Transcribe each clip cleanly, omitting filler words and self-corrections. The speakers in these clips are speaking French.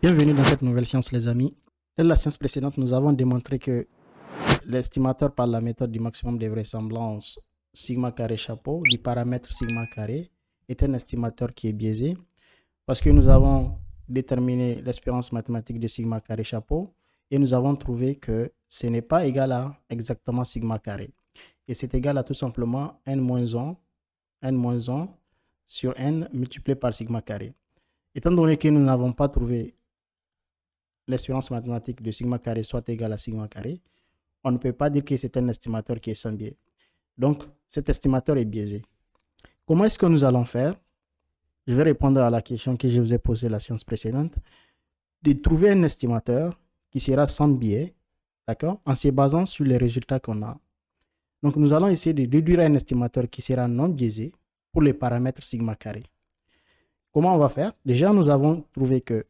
Bienvenue dans cette nouvelle science les amis. Dans la science précédente, nous avons démontré que l'estimateur par la méthode du maximum de vraisemblance sigma carré chapeau du paramètre sigma carré est un estimateur qui est biaisé parce que nous avons déterminé l'espérance mathématique de sigma carré chapeau et nous avons trouvé que ce n'est pas égal à exactement sigma carré. Et c'est égal à tout simplement n-1 sur n multiplié par sigma carré. Étant donné que nous n'avons pas trouvé l'espérance mathématique de sigma carré soit égale à sigma carré, on ne peut pas dire que c'est un estimateur qui est sans biais. Donc, cet estimateur est biaisé. Comment est-ce que nous allons faire? Je vais répondre à la question que je vous ai posée la séance précédente, de trouver un estimateur qui sera sans biais, d'accord, en se basant sur les résultats qu'on a. Donc, nous allons essayer de déduire un estimateur qui sera non biaisé pour les paramètres sigma carré. Comment on va faire? Déjà, nous avons trouvé que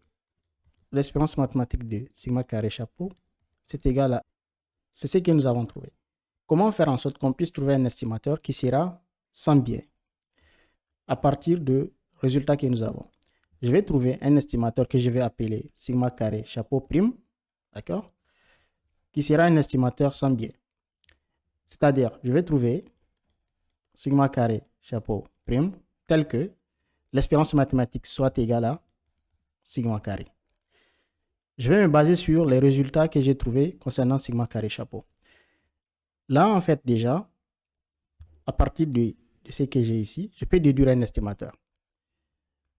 l'espérance mathématique de sigma carré chapeau, c'est égal à... C'est ce que nous avons trouvé. Comment faire en sorte qu'on puisse trouver un estimateur qui sera sans biais à partir de résultats que nous avons? Je vais trouver un estimateur que je vais appeler sigma carré chapeau prime, d'accord, qui sera un estimateur sans biais. C'est-à-dire, je vais trouver sigma carré chapeau prime tel que l'espérance mathématique soit égale à sigma carré. Je vais me baser sur les résultats que j'ai trouvés concernant sigma carré chapeau. Là, en fait, déjà, à partir de ce que j'ai ici, je peux déduire un estimateur.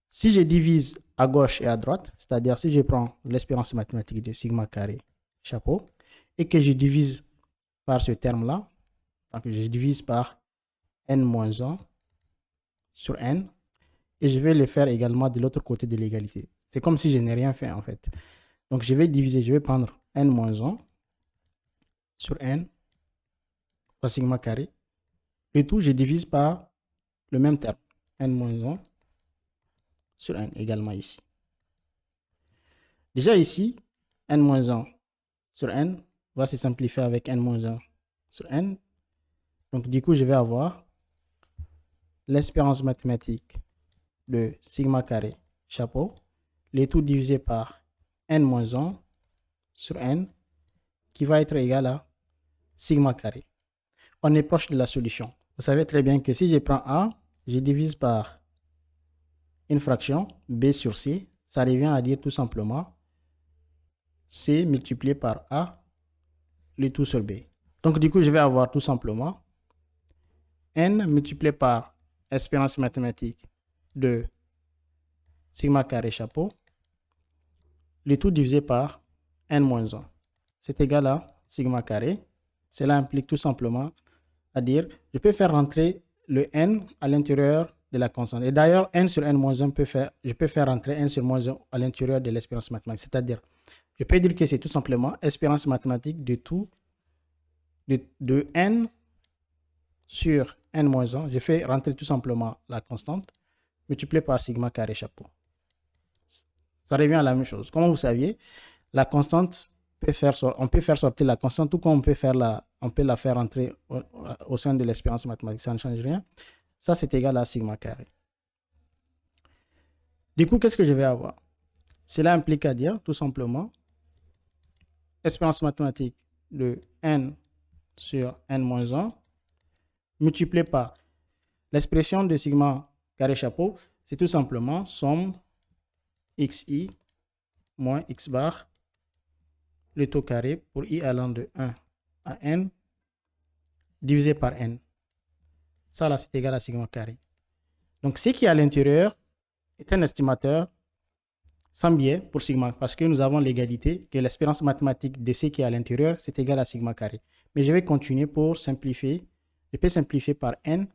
Si je divise à gauche et à droite, c'est-à-dire si je prends l'espérance mathématique de sigma carré chapeau et que je divise par ce terme-là, donc je divise par n-1 sur n, et je vais le faire également de l'autre côté de l'égalité. C'est comme si je n'ai rien fait en fait. Donc je vais diviser, je vais prendre n-1 sur n par sigma carré. Le tout, je divise par le même terme, n-1 sur n également ici. Déjà ici, n-1 sur n va se simplifier avec n-1 sur n. Donc du coup, je vais avoir l'espérance mathématique de sigma carré chapeau, le tout divisé par n-1 sur n qui va être égal à sigma carré. On est proche de la solution. Vous savez très bien que si je prends A, je divise par une fraction, B sur C, ça revient à dire tout simplement C multiplié par A, le tout sur B. Donc du coup, je vais avoir tout simplement N multiplié par espérance mathématique de sigma carré chapeau, le tout divisé par n-1. C'est égal à sigma carré. Cela implique tout simplement à dire, je peux faire rentrer le n à l'intérieur de la constante. Et d'ailleurs, n sur n-1 je peux faire rentrer n sur -1 à l'intérieur de l'espérance mathématique. C'est-à-dire, je peux dire que c'est tout simplement espérance mathématique de tout, de n sur n-1. Je fais rentrer tout simplement la constante multipliée par sigma carré chapeau. Ça revient à la même chose. Comme vous saviez, la constante on peut faire sortir la constante, tout comme on peut la faire entrer au sein de l'espérance mathématique, ça ne change rien. Ça, c'est égal à sigma carré. Du coup, qu'est-ce que je vais avoir? Cela implique à dire, tout simplement, espérance mathématique de n sur n-1 multiplié par l'expression de sigma carré chapeau, c'est tout simplement somme xi moins x bar le taux carré pour i allant de 1 à n divisé par n. Ça là, c'est égal à sigma carré. Donc, ce qui est à l'intérieur est un estimateur sans biais pour sigma, parce que nous avons l'égalité que l'espérance mathématique de ce qui est à l'intérieur, c'est égal à sigma carré. Mais je vais continuer pour simplifier. Je peux simplifier par n.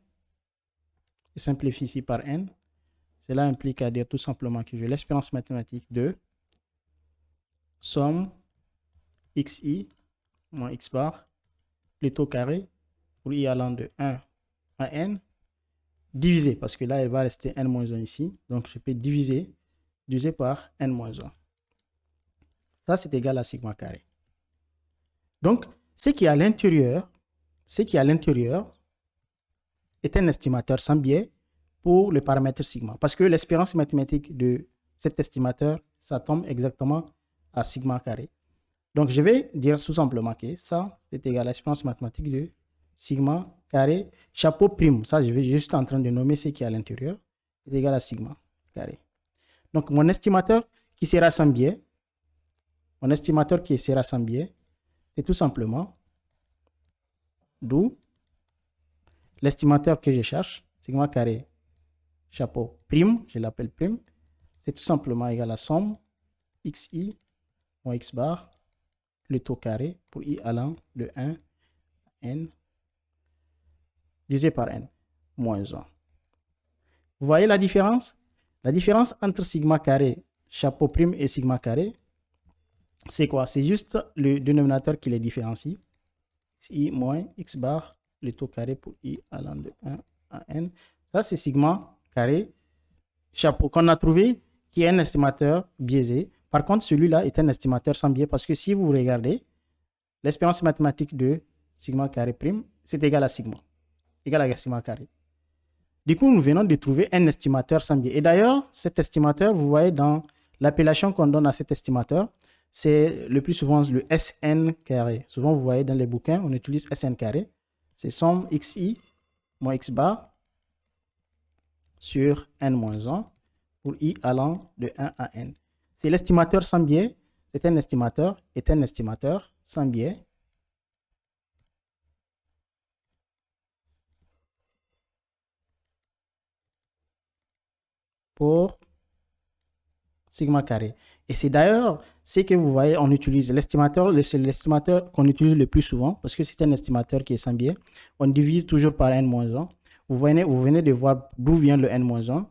Je simplifie ici par n. Cela implique à dire tout simplement que j'ai l'espérance mathématique de somme xi moins x bar, le taux carré pour i allant de 1 à n, divisé, parce que là, il va rester n-1 ici. Donc, je peux diviser par n-1. Ça, c'est égal à sigma carré. Donc, ce qui est à l'intérieur est un estimateur sans biais pour le paramètre sigma. Parce que l'espérance mathématique de cet estimateur ça tombe exactement à sigma carré. Donc, je vais dire tout simplement que ça, c'est égal à l'exponence mathématique de sigma carré chapeau prime. Ça, je vais juste en train de nommer ce qui est à l'intérieur. C'est égal à sigma carré. Donc, mon estimateur qui sera sans biais, c'est tout simplement d'où l'estimateur que je cherche, sigma carré chapeau prime, je l'appelle prime, c'est tout simplement égal à somme xi moins x bar, le taux carré pour i allant de 1 à n divisé par n moins 1. Vous voyez la différence? La différence entre sigma carré chapeau prime et sigma carré, c'est quoi? C'est juste le dénominateur qui les différencie. I moins x bar, le taux carré pour i allant de 1 à n. Ça, c'est sigma carré chapeau qu'on a trouvé qui est un estimateur biaisé. Par contre, celui-là est un estimateur sans biais parce que si vous regardez, l'expérience mathématique de sigma carré prime, c'est égal à sigma carré. Du coup, nous venons de trouver un estimateur sans biais. Et d'ailleurs, cet estimateur, vous voyez dans l'appellation qu'on donne à cet estimateur, c'est le plus souvent le SN carré. Souvent, vous voyez dans les bouquins, on utilise SN carré. C'est somme xi moins x bar sur n moins 1 pour i allant de 1 à n. C'est l'estimateur sans biais. C'est un estimateur sans biais. Pour sigma carré. Et c'est d'ailleurs ce que vous voyez, on utilise l'estimateur, c'est l'estimateur qu'on utilise le plus souvent parce que c'est un estimateur qui est sans biais. On divise toujours par n-1. Vous venez de voir d'où vient le n-1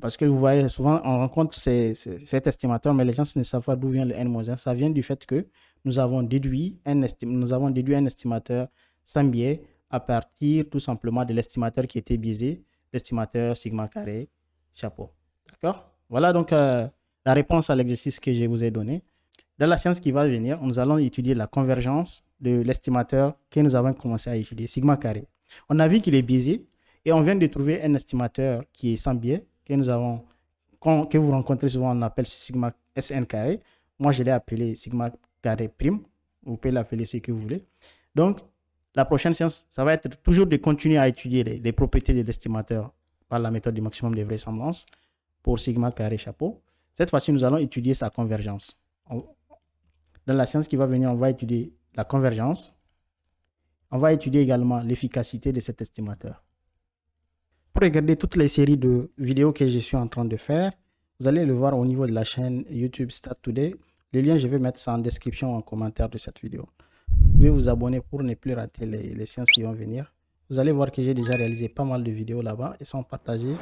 parce que vous voyez souvent on rencontre cet estimateur, mais les gens ne savent pas d'où vient le n-1. Ça vient du fait que nous avons déduit un estimateur sans biais à partir tout simplement de l'estimateur qui était biaisé, l'estimateur sigma carré chapeau. D'accord? Voilà donc la réponse à l'exercice que je vous ai donné. Dans la séance qui va venir, nous allons étudier la convergence de l'estimateur que nous avons commencé à étudier, sigma carré. On a vu qu'il est biaisé et on vient de trouver un estimateur qui est sans biais que vous rencontrez souvent, on appelle sigma SN carré. Moi, je l'ai appelé sigma carré prime. Vous pouvez l'appeler ce que vous voulez. Donc, la prochaine séance, ça va être toujours de continuer à étudier les propriétés de l'estimateur par la méthode du maximum de vraisemblance pour sigma carré chapeau. Cette fois-ci, nous allons étudier sa convergence. Dans la séance qui va venir, on va étudier la convergence. On va étudier également l'efficacité de cet estimateur. Pour regarder toutes les séries de vidéos que je suis en train de faire, vous allez le voir au niveau de la chaîne YouTube Stat Today. Le lien, je vais mettre ça en description ou en commentaire de cette vidéo. Vous pouvez vous abonner pour ne plus rater les séances qui vont venir. Vous allez voir que j'ai déjà réalisé pas mal de vidéos là-bas et sont partagées.